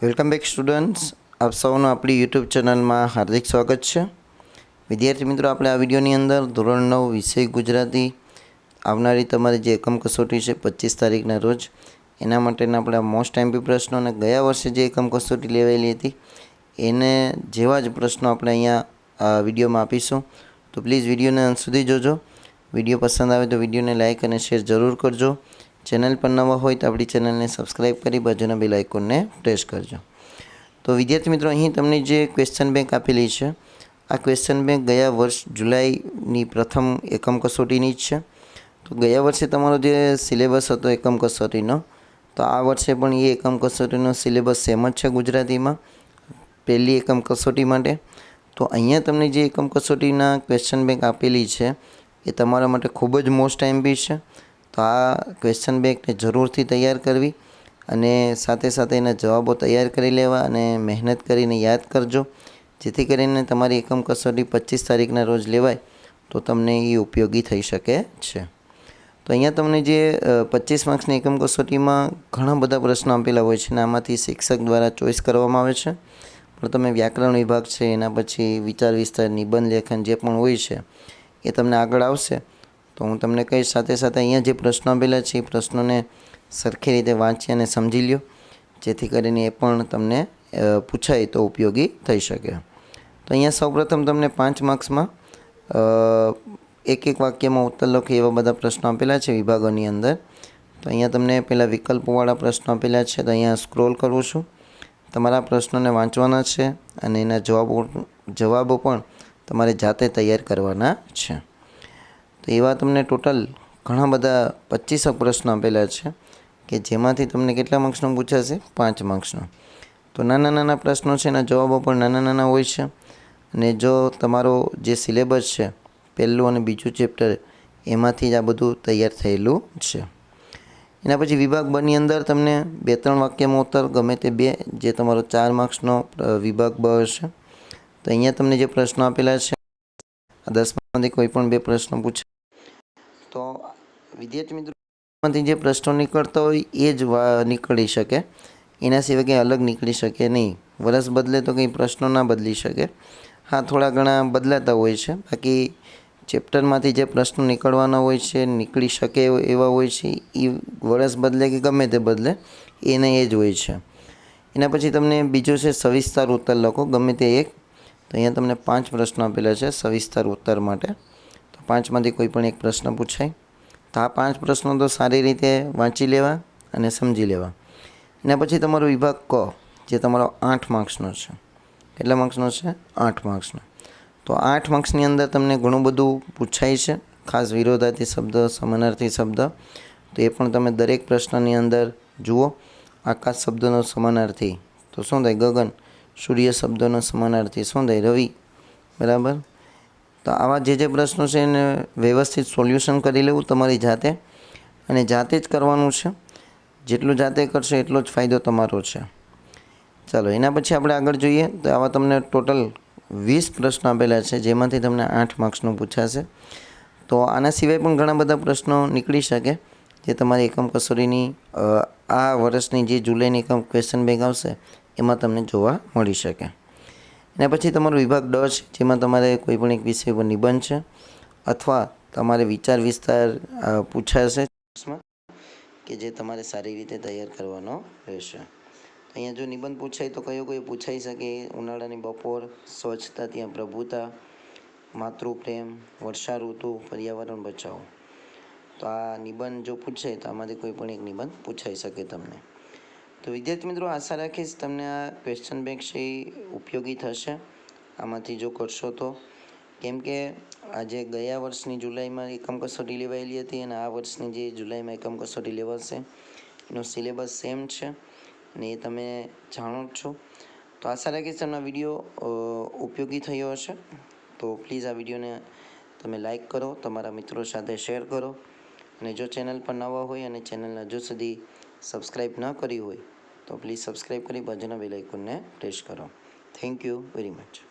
Welcome back students, આપ સૌનું આપણી યુટ્યુબ ચેનલમાં હાર્દિક સ્વાગત છે. વિદ્યાર્થી મિત્રો, આપણે આ વિડીયોની અંદર ધોરણ 9 વિષય ગુજરાતી આવનારી તમારી જે એકમ કસોટી છે 25 તારીખના રોજ, એના માટેના આપણા મોસ્ટ એમપી પ્રશ્નો અને ગયા વર્ષે જે એકમ કસોટી લેવાયેલી હતી એને જેવા જ પ્રશ્નો આપણે અહીંયા આ વિડીયોમાં આપીશું. તો પ્લીઝ વિડીયોને અંત સુધી જોજો. વિડીયો પસંદ આવે તો વિડીયોને લાઇક અને શેર જરૂર કરજો. ચેનલ પર નવા હોય તો આપણી ચેનલને સબસ્ક્રાઈબ કરી બાજુના બેલ આઇકોનને પ્રેસ કરજો. તો વિદ્યાર્થી મિત્રો, અહીં તમને જે ક્વેશ્ચન બેંક આપેલી છે, આ ક્વેશ્ચન બેંક ગયા વર્ષ જુલાઈની પ્રથમ એકમ કસોટીની જ છે. તો ગયા વર્ષે તમારો જે સિલેબસ હતો એકમ કસોટીનો, તો આ વર્ષે પણ એ એકમ કસોટીનો સિલેબસ સેમ જ છે ગુજરાતીમાં, પહેલી એકમ કસોટી માટે. તો અહીંયા તમને જે એકમ કસોટીના ક્વેશ્ચન બેંક આપેલી છે એ તમારા માટે ખૂબ જ મોસ્ટ એમપી છે. તો આ ક્વેશ્ચન બેંકને જરૂરથી તૈયાર કરવી અને સાથે સાથે એના જવાબો તૈયાર કરી લેવા અને મહેનત કરીને યાદ કરજો, જેથી કરીને તમારી એકમ કસોટી 25 તારીખના રોજ લેવાય તો તમને એ ઉપયોગી થઈ શકે છે. તો અહીંયા તમને જે 25 માર્ક્સની એકમ કસોટીમાં ઘણા બધા પ્રશ્નો આપેલા હોય છે અને આમાંથી શિક્ષક દ્વારા ચોઈસ કરવામાં આવે છે. પણ તમે વ્યાકરણ વિભાગ છે, એના પછી વિચાર વિસ્તાર, નિબંધ લેખન જે પણ હોય છે એ તમને આગળ આવશે. તો હું તમને કહીશ, સાથે સાથે અહીંયા જે પ્રશ્નો આપેલા છે એ પ્રશ્નોને સરખી રીતે વાંચી અને સમજી લ્યો, જેથી કરીને એ પણ તમને પૂછાય તો ઉપયોગી થઈ શકે. તો અહીંયા સૌપ્રથમ તમને 5 માર્ક્સમાં એક વાક્યમાં ઉત્તર લખો એવા બધા પ્રશ્નો આપેલા છે વિભાગોની અંદર. તો અહીંયા તમને પહેલાં વિકલ્પોવાળા પ્રશ્નો આપેલા છે. તો અહીંયા સ્ક્રોલ કરું છું. તમારા પ્રશ્નોને વાંચવાના છે અને એના જવાબો પણ તમારે જાતે તૈયાર કરવાના છે. તો એવા તમને ટોટલ ઘણા બધા 25 પ્રશ્નો આપેલા છે કે જેમાંથી તમને કેટલા માર્ક્સનો પૂછાશે? 5 માર્ક્સનો. તો નાના નાના પ્રશ્નો છે, એના જવાબો પણ નાના નાના હોય છે. અને જો તમારો જે સિલેબસ છે પહેલું અને બીજું ચેપ્ટર, એમાંથી જ આ બધું તૈયાર થયેલું છે. એના પછી વિભાગ બની અંદર તમને 2-3 વાક્યમાં ઉત્તર, ગમે તે બે, જે તમારો 4 માર્ક્સનો વિભાગ બ હશે. તો અહીંયા તમને જે પ્રશ્નો આપેલા છે, આ 10માંથી કોઈ પણ 2 પ્રશ્નો પૂછે. તો વિદ્યાર્થી મિત્રોમાંથી જે પ્રશ્નો નીકળતા હોય એ જ નીકળી શકે, એના સિવાય કંઈ અલગ નીકળી શકે નહીં. વરસ બદલે તો કંઈ પ્રશ્નો ના બદલી શકે. હા, થોડા ઘણા બદલાતા હોય છે, બાકી ચેપ્ટરમાંથી જે પ્રશ્નો નીકળવાના હોય છે, નીકળી શકે એવા હોય છે, એ વરસ બદલે કે ગમે તે બદલે એને એ જ હોય છે. એના પછી તમને બીજું છે સવિસ્તાર ઉત્તર લખો, ગમે તે એક. તો અહીંયા તમને 5 પ્રશ્નો આપેલા છે સવિસ્તાર ઉત્તર માટે. તો 5માંથી કોઈ પણ એક પ્રશ્ન પૂછાય. તો આ 5 પ્રશ્નો તો સારી રીતે વાંચી લેવા અને સમજી લેવા. એના પછી તમારો વિભાગ ક, જે તમારો 8 માર્ક્સનો છે. કેટલા માર્ક્સનો છે? 8 માર્ક્સનો. તો 8 માર્ક્સની અંદર તમને ઘણું બધું પૂછાય છે, ખાસ વિરોધાર્થી શબ્દ, સમાનાર્થી શબ્દ. તો એ પણ તમે દરેક પ્રશ્નની અંદર જુઓ. આકાશ શબ્દનો સમાનાર્થી તો શું થાય? ગગન. સૂર્ય શબ્દનો સમાનાર્થી શું થાય? રવિ. બરાબર. તો આવા જે પ્રશ્નો છે એને વ્યવસ્થિત સોલ્યુશન કરી લેવું તમારી જાતે, અને જાતે જ કરવાનું છે. જેટલું જાતે કરશો એટલો જ ફાયદો તમારો છે. ચાલો, એના પછી આપણે આગળ જોઈએ. તો આવા તમને ટોટલ 20 પ્રશ્નો આપેલા છે, જેમાંથી તમને 8 માર્ક્સનું પૂછાશે. તો આના સિવાય પણ ઘણા બધા પ્રશ્નો નીકળી શકે, જે તમારી એકમ કસોટીની આ વર્ષની જે જુલાઈની એકમ ક્વેશ્ચન બેંક આવશે એમાં તમને જોવા મળી શકે. એના પછી તમારો વિભાગ ડ છે, જેમાં તમારે કોઈ પણ એક વિષય પર નિબંધ છે અથવા તમારે વિચાર વિસ્તાર પૂછાશે કે જે તમારે સારી રીતે તૈયાર કરવાનો રહેશે. અહીંયા જો નિબંધ પૂછાય તો કયો પૂછાઈ શકે? ઉનાળાની બપોર, સ્વચ્છતા ત્યાં પ્રભુતા, માતૃપ્રેમ, વર્ષા ઋતુ, પર્યાવરણ બચાવો. તો આ નિબંધ જો પૂછાય તો આમાંથી કોઈ પણ એક નિબંધ પૂછાઈ શકે તમને. તો વિદ્યાર્થી મિત્રો, આશા રાખીશ તમને આ ક્વેશ્ચન બેંક છે એ ઉપયોગી થશે આમાંથી જો કરશો તો. કેમ કે આજે ગયા વર્ષની જુલાઈમાં એકમ કસોટી લેવાયેલી હતી અને આ વર્ષની જે જુલાઈમાં એકમ કસોટી લેવાશે એનો સિલેબસ સેમ છે અને એ તમે જાણો જ છો. તો આશા રાખીશ તમને વિડીયો ઉપયોગી થયો હશે. તો પ્લીઝ આ વિડીયોને તમે લાઈક કરો, તમારા મિત્રો સાથે શેર કરો, અને જો ચેનલ પર નવા હોય અને ચેનલને હજુ સુધી સબસ્ક્રાઈબ ન કરી હોય તો પ્લીઝ સબસ્ક્રાઈબ કરી બાજુના બેલ આઇકોનને પ્રેસ કરો. Thank you very much.